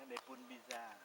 des poules bizarres.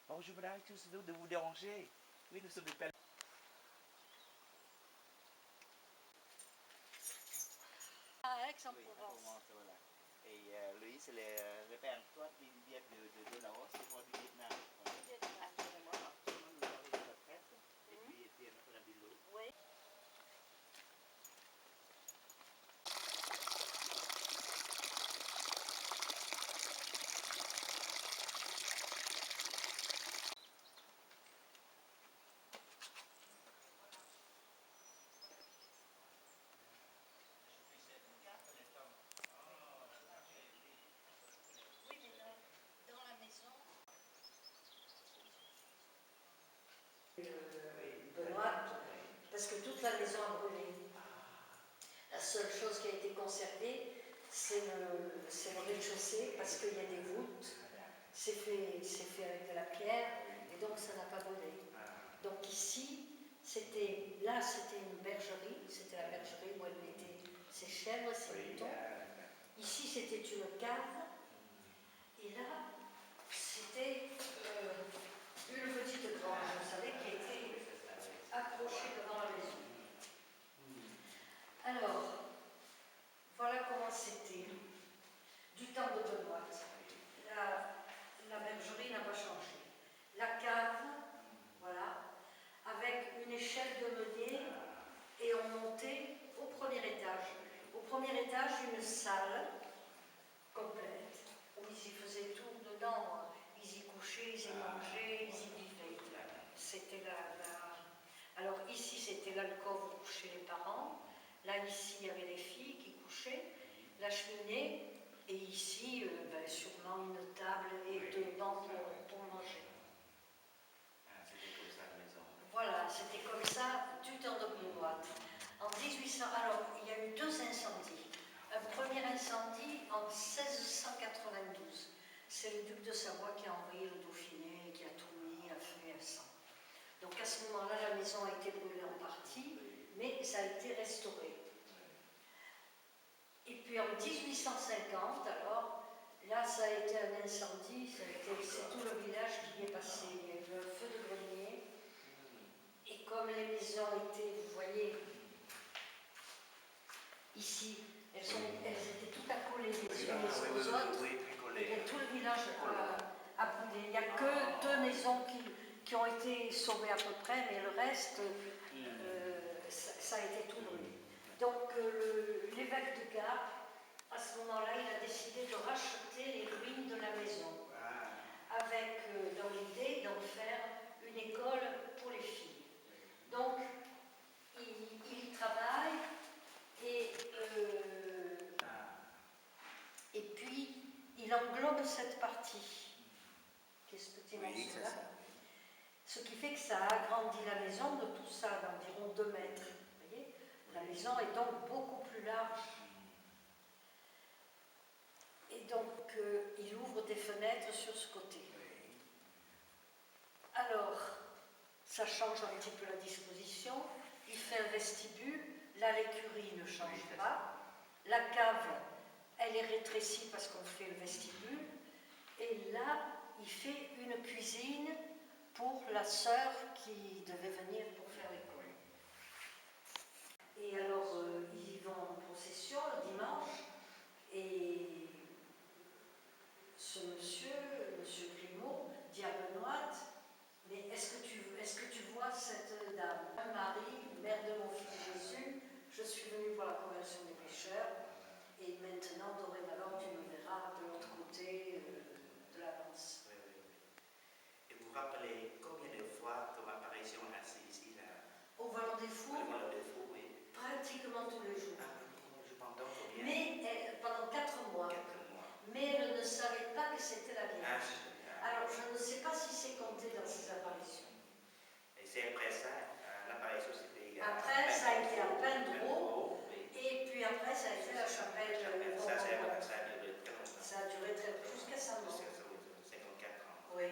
Oh, je voudrais tous de vous déranger. Oui, nous sommes des pèlerins. À Aix-en-Provence. Oui, voilà. Et lui, c'est le père Antoine qui vient de Laos, c'est moi du Vietnam. Voilà. Absolument. Nous avons une retraite, et puis il était notre ami l'eau. Oui. Oui, mais dans la maison. Benoît, parce que toute la maison a brûlé. La seule chose qui a été conservée, c'est le rez-de-chaussée, parce qu'il y a des voûtes. C'est fait avec de la pierre, et donc ça n'a pas brûlé. Donc ici, c'était une bergerie, c'était la bergerie où elle mettait ses chèvres, ses moutons. Ici, c'était une cave, et là, c'était une petite grange, vous savez, qui était accrochée devant la maison. Alors, voilà comment c'était. Du temps de Benoît. La bergerie n'a pas changé. La cave, voilà, avec une échelle de meunier, et on montait au premier étage. Au premier étage, une salle complète, où ils y faisaient tout dedans. Ils y couchaient, ils y mangeaient, ils y vivaient. C'était Alors ici, c'était l'alcôve où couchaient les parents. Là, ici, il y avait les filles qui couchaient. La cheminée. Et ici, sûrement une table et deux bancs pour manger. C'était comme ça la maison. Voilà, c'était comme ça du temps de Benoît. En 1800, alors, il y a eu deux incendies. Un premier incendie en 1692. C'est le duc de Savoie qui a envoyé le Dauphiné et qui a tout mis à feu et à sang. Donc à ce moment-là, la maison a été brûlée en partie, mais ça a été restauré. Et puis en 1850, alors, là ça a été un incendie, c'est tout le village qui y est passé. Il y a eu un feu de grenier. Et comme les maisons étaient, vous voyez, ici, elles étaient toutes accolées les unes aux autres, et bien tout le village a brûlé. Il n'y a que 2 maisons qui ont été sauvées à peu près, mais le reste, ça a été tout brûlé. Donc l'évêque de Gap, à ce moment-là, il a décidé de racheter les ruines de la maison, avec dans l'idée d'en faire une école pour les filles. Donc, il travaille et puis il englobe cette partie, qui est ce petit morceau-là. Ce qui fait que ça a agrandi la maison de tout ça, d'environ 2 mètres. Vous voyez, la maison est donc beaucoup plus large. Et donc, il ouvre des fenêtres sur ce côté. Alors, ça change un petit peu la disposition. Il fait un vestibule. Là, l'écurie ne change pas. La cave, elle est rétrécie parce qu'on fait le vestibule. Et là, il fait une cuisine pour la sœur qui devait venir pour faire l'école. Et alors, ils y vont en procession le dimanche. Et ce monsieur Grimaud, dit à Benoît, mais est-ce que tu vois cette dame, Marie, mère de mon fils Jésus, je suis venue pour la conversion des pécheurs, et maintenant, dorénavant, tu me verras de l'autre côté de la danse. Et vous rappelez combien de fois ton apparition assise ici là? Au Vallon des Fous, Oui. pratiquement tous les jours. Pendant combien? Mais pendant 4 mois. 4 mois. Mais elle ne savait pas que c'était la Vierge. Ah, Alors, je ne sais pas si c'est compté dans ses apparitions. et c'est après ça, l'apparition c'était... Après, ça a été à Pindreau, et puis après, ça a été la chapelle. Ça a duré très longtemps. Ça a duré jusqu'à sa mort. Jusqu'à 54 ans. Oui.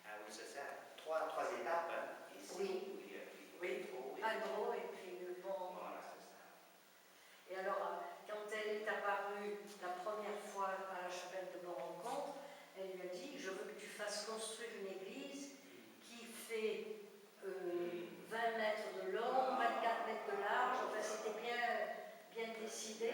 Ah oui, c'est ça. Trois étapes, hein, ici. Oui. Pindreau, et puis le bon. Voilà, c'est ça. Et alors, quand elle est apparue la première fois à la chapelle de Bon-Rencontre, elle lui a dit, je veux que tu fasses construire une église qui fait 20 mètres de long, 24 mètres de large, enfin c'était bien décidé.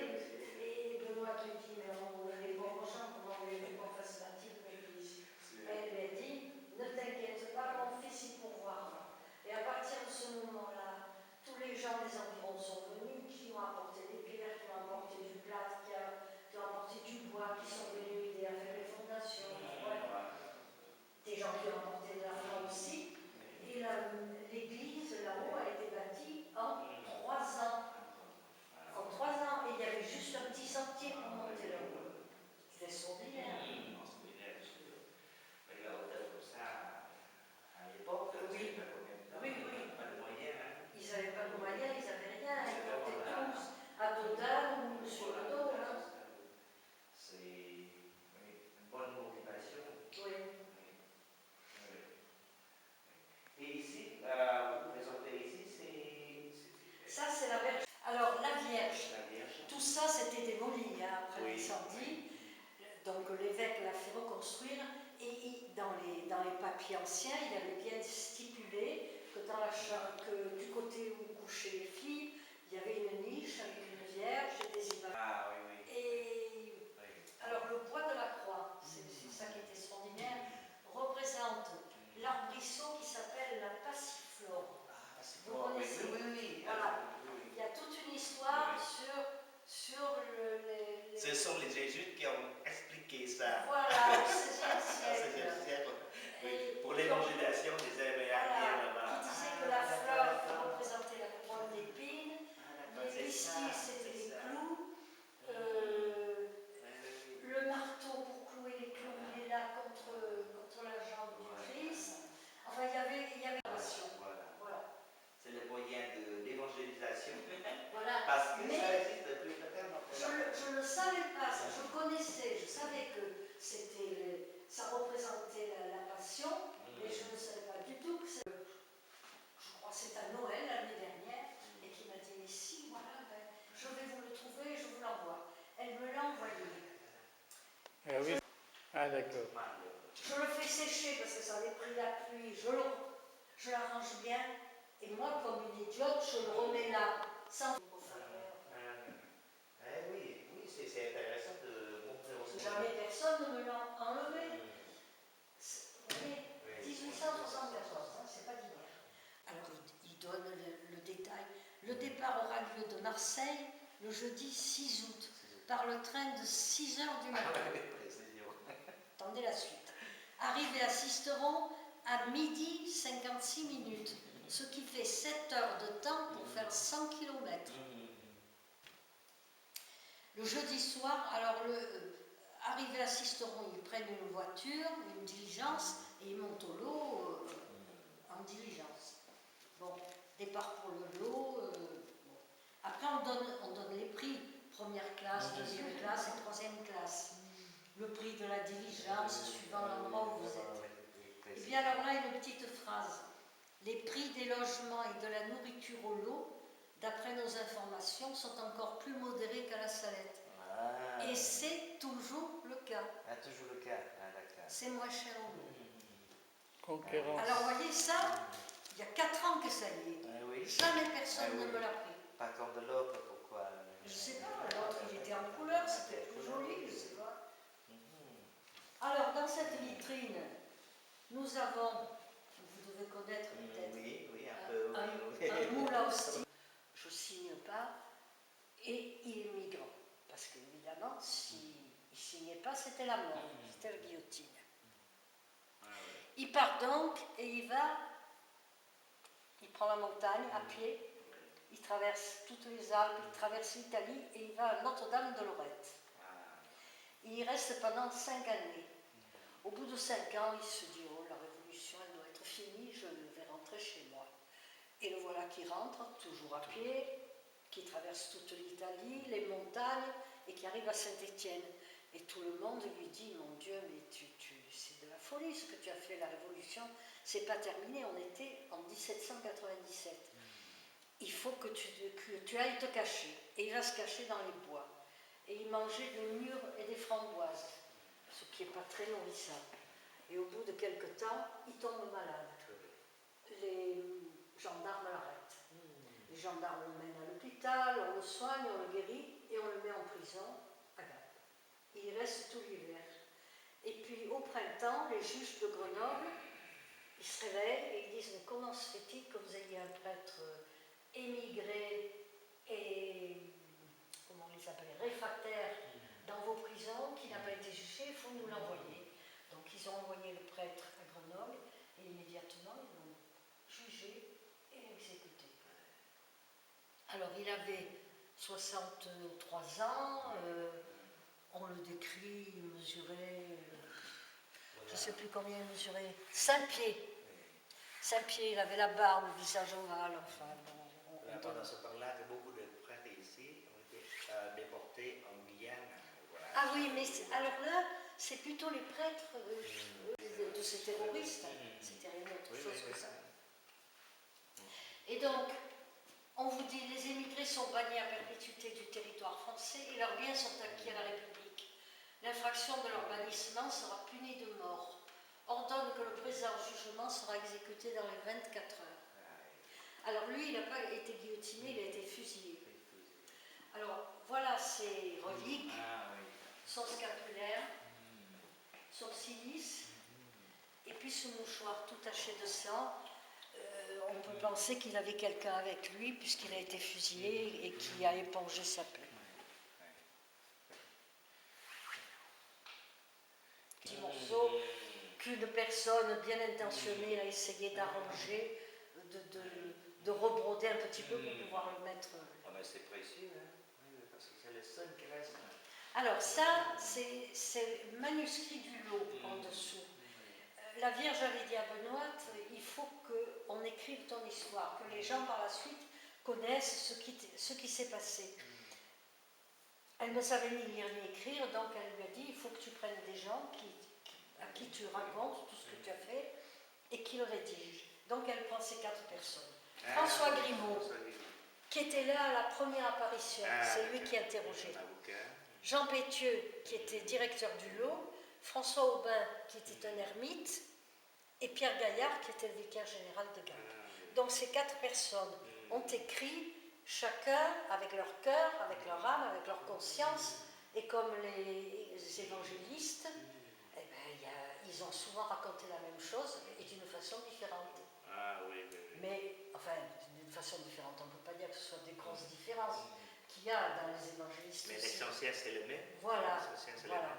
Et Benoît lui dit, mais les bons prochains, comment voulez-vous qu'on fasse la petite église? Elle lui a dit, ne t'inquiète pas, mon fils y pourvoira. Et à partir de ce moment-là, tous les gens des environs sont venus, qui ont apporté des pierres, qui ont apporté du plâtre, qui ont apporté du bois, qui sont venus aider à faire les fondations. Des gens qui ont apporté de l'argent aussi. Et l'église là-haut a été bâtie en 3 ans. En 3 ans, et il y avait juste un petit sentier pour monter là-haut. C'était extraordinaire. Mais la hauteur comme ça, à l'époque, Oui. Pas de moyens. Hein. Ils n'avaient pas de moyens, ils n'avaient rien. Ils montaient tous à dos d'âne ou sur le dos. Hein. C'est une bonne motivation. Oui. Et ici, vous présentez ici, Ça, c'est la Vierge. Alors, la Vierge, la Vierge. tout ça, c'était démoli après Oui. l'incendie. Donc, l'évêque l'a fait reconstruire. Et dans les papiers anciens, il avait bien stipulé que, que du côté où couchaient les filles, il y avait une niche avec une Vierge et des images. Ah oui. Et alors, le bois de la croix, c'est ça qui est extraordinaire, représente l'arbrisseau qui s'appelle la passiflore. Vous connaissez? Oui. Voilà. Il y a toute une histoire sur les... Ce sont les jésuites qui ont expliqué ça. Voilà, au XVIe siècle. Pour l'évangélisation des Amérindiens là-bas. Qui disait que la fleur représentait la couronne d'épines, les pistilles c'était les clous, le marteau pour clouer les clous, il est là contre la jambe du Christ. Enfin, il y avait Voilà. C'est le moyen de l'évangélisation. Voilà. Parce que mais ça existe depuis longtemps. je ne savais pas ça, je connaissais, je savais que ça représentait la passion, mais je Ah, d'accord. Je le fais sécher parce que ça avait pris la pluie, je l'arrange bien, et moi, comme une idiote, je le remets là, sans Oui, oui, c'est intéressant de montrer aussi. jamais personne ne me l'a enlevé. Vous voyez, Oui, 1874, hein, c'est pas d'hier. Alors, il donne le détail. Le départ aura lieu de Marseille le jeudi 6 août, par le train de 6 heures du matin. Attendez la suite. Arrivée à Sisteron à midi 56 minutes, ce qui fait 7 heures de temps pour faire 100 km. Le jeudi soir, alors arrivé à Sisteron, ils prennent une voiture, une diligence, et ils montent au lot en diligence. Bon, départ pour le lot. Bon. Après, on donne les prix. Première classe, deuxième classe et troisième classe. Le prix de la diligence suivant l'endroit où vous êtes. Et bien alors là, une petite phrase. Les prix des logements et de la nourriture au lot, d'après nos informations, sont encore plus modérés qu'à la Salette. Et c'est toujours le cas. Ah, toujours le cas. Ah, d'accord. C'est moins cher au lot. Concurrence. Alors, vous voyez ça, il y a 4 ans que ça y est. Ah, oui. Jamais personne Ah, oui. ne me l'a pris. Pas comme de l'autre, pourquoi? Je sais pas, l'autre il était en couleur, c'était plus joli, je sais pas. Alors, dans cette vitrine, nous avons, vous devez connaître peut-être, Oui, un peu. un moule à hostie. Je ne signe pas, et il est migrant. Parce qu'évidemment, s'il ne signait pas, c'était la mort, c'était la guillotine. Il part donc et il prend la montagne à pied, il traverse toutes les Alpes, il traverse l'Italie et il va à Notre-Dame de Lorette. Il y reste pendant 5 années. Au bout de 5 ans, il se dit, oh, la révolution, elle doit être finie, je vais rentrer chez moi. Et le voilà qui rentre, toujours à pied, qui traverse toute l'Italie, les montagnes, et qui arrive à Saint-Étienne. Et tout le monde lui dit, mon Dieu, mais c'est de la folie ce que tu as fait, la révolution, c'est pas terminé, on était en 1797. Il faut que tu ailles te cacher. Et il va se cacher dans les bois. Et il mangeait des mûres et des framboises, ce qui n'est pas très nourrissant. Et au bout de quelques temps, il tombe malade. Les gendarmes l'arrêtent. Les gendarmes le mènent à l'hôpital, on le soigne, on le guérit et on le met en prison à Gap. Il reste tout l'hiver. Et puis au printemps, les juges de Grenoble, ils se réveillent et ils disent, mais comment se fait-il que vous ayez un prêtre émigré et, comment on les appelle, réfractaire dans vos prisons, qui n'a pas été jugé, il faut nous l'envoyer. Donc ils ont envoyé le prêtre à Grenoble et immédiatement ils l'ont jugé et exécuté. Alors il avait 63 ans, on le décrit, il mesurait, je ne sais plus combien il mesurait, 5 pieds. 5 pieds, il avait la barbe, le visage ovale, enfin bon. Pendant ce temps-là, beaucoup de prêtres ici ont été déportés en Guyane. Voilà. Ah oui, mais alors là, c'est plutôt les prêtres de ces terroristes. C'était rien d'autre chose que ça. Et donc, on vous dit, les émigrés sont bannis à perpétuité du territoire français et leurs biens sont acquis à la République. L'infraction de leur bannissement sera punie de mort. Ordonne que le présent jugement sera exécuté dans les 24 heures. Alors lui, il n'a pas été guillotiné, il a été fusillé. Alors voilà ses reliques, son scapulaire, son cilice, et puis ce mouchoir tout taché de sang. On peut penser qu'il avait quelqu'un avec lui puisqu'il a été fusillé et qui a épongé sa plaie. Petit morceau qu'une personne bien intentionnée a essayé d'arranger, de rebroder un petit peu pour pouvoir le mettre. Ah, mais c'est précieux, hein? Oui, parce que c'est le seul qui reste. Alors ça, c'est le manuscrit du lot en dessous. La Vierge avait dit à Benoît, il faut qu'on écrive ton histoire, que les gens par la suite connaissent ce qui s'est passé. Elle ne savait ni lire ni écrire, donc elle lui a dit, il faut que tu prennes des gens à qui tu racontes tout ce que tu as fait et qui le rédigent. Donc elle prend ces 4 personnes. François Grimaud, qui était là à la première apparition, c'est lui qui interrogeait. Jean Pétieux, qui était directeur du lot, François Aubin, qui était un ermite, et Pierre Gaillard, qui était le vicaire général de Gand. Donc ces 4 personnes ont écrit, chacun avec leur cœur, avec leur âme, avec leur conscience, et comme les évangélistes, eh ben, ils ont souvent raconté la même chose et d'une façon différente. Ah oui, oui, oui. Mais, enfin, d'une façon différente, on ne peut pas dire que ce soit des grosses différences qu'il y a dans les évangélistes. Mais aussi. l'essentiel, c'est le même. Voilà, L'essentiel, c'est le voilà. même.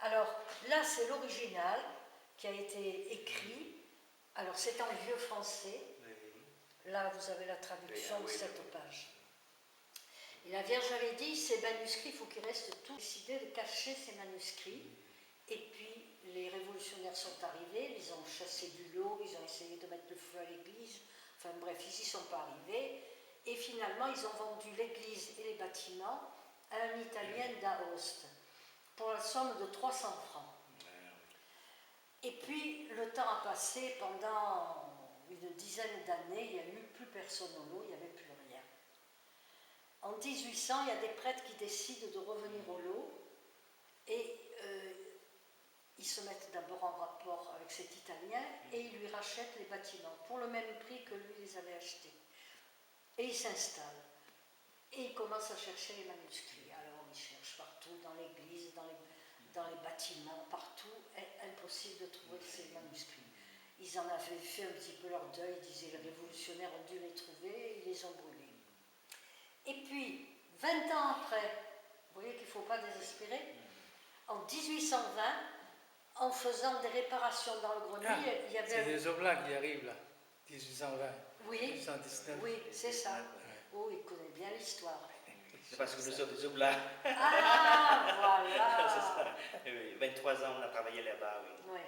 Alors là, c'est l'original qui a été écrit. Alors c'est en vieux français. Oui. Là, vous avez la traduction Oui, de oui, cette oui. page. Et la Vierge avait dit, ces manuscrits, il faut qu'ils restent tous. Décidé de cacher ces manuscrits. Et puis, les révolutionnaires sont arrivés, ils ont chassé du lot, ils ont essayé de mettre le feu à l'église. Enfin bref, ils n'y sont pas arrivés. Et finalement, ils ont vendu l'église et les bâtiments à un Italien d'Aoste pour la somme de 300 francs. Et puis, le temps a passé, pendant une dizaine d'années, il n'y a eu plus personne au lot, il n'y avait plus rien. En 1800, il y a des prêtres qui décident de revenir au lot et ils se mettent d'abord en rapport avec cet Italien et ils lui rachètent les bâtiments pour le même prix que lui les avait achetés. Et il s'installe. Et il commence à chercher les manuscrits. Alors il cherche partout, dans l'église, dans les bâtiments, partout. Impossible de trouver ces manuscrits. Ils en avaient fait un petit peu leur deuil, ils disaient les révolutionnaires ont dû les trouver, ils les ont brûlés. Et puis, 20 ans après, vous voyez qu'il ne faut pas désespérer, en 1820, en faisant des réparations dans le grenier, il y avait... C'est des Oblats qui arrivent là, 1820. Oui, 1819. oui, c'est ça. Oh, il connaît bien l'histoire. C'est parce que nous sommes des Oblats. Ah, voilà. C'est ça. Oui, 23 ans, on a travaillé là-bas, oui. Ouais.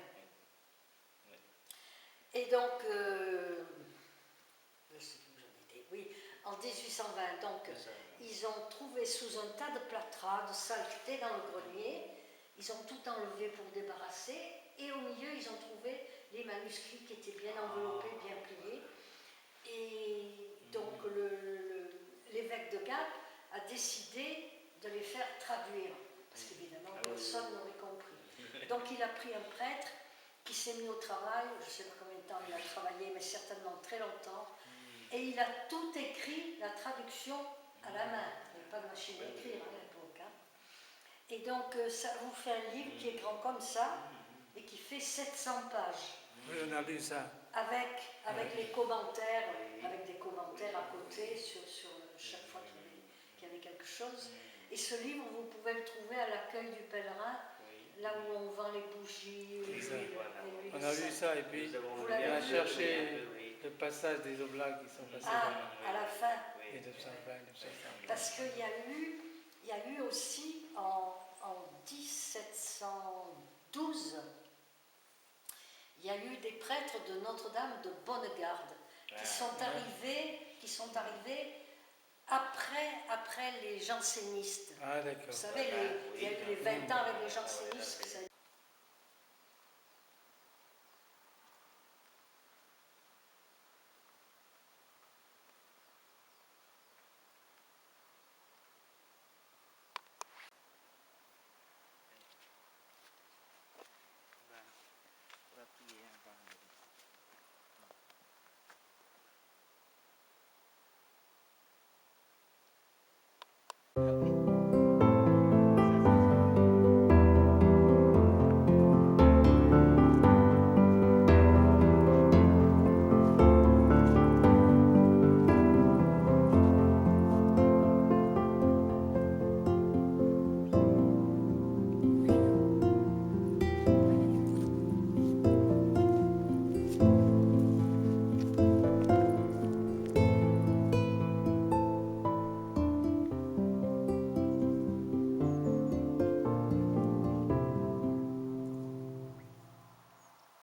Et donc, je sais plus où j'en étais. Oui, en 1820, donc, ils ont trouvé sous un tas de plâtras, de saleté dans le grenier. Ils ont tout enlevé pour débarrasser. Et au milieu, ils ont trouvé les manuscrits qui étaient bien enveloppés, bien pliés. Et donc, l'évêque de Gap a décidé de les faire traduire. Parce qu'évidemment, personne n'aurait compris. Donc, il a pris un prêtre qui s'est mis au travail. Je ne sais pas combien de temps il a travaillé, mais certainement très longtemps. Et il a tout écrit, la traduction à la main. Il n'y avait pas de machine à écrire à l'époque. Hein. Et donc, ça vous fait un livre qui est grand comme ça et qui fait 700 pages. Oui, on a lu ça. Avec les commentaires, avec des commentaires à côté sur chaque fois qu'il y avait quelque chose. Et ce livre, vous pouvez le trouver à l'accueil du pèlerin, là où on vend les bougies, l'huile. On a lu ça et puis on a cherché le passage des Oblats qui sont passés à la fin. Et 920, 930. Parce qu'il y a eu aussi en 1712, il y a eu des prêtres de Notre-Dame de Bonnegarde qui sont arrivés après les jansénistes. Ah, d'accord. Vous savez, il y a eu les 20 ans avec les jansénistes. Que ça... Okay.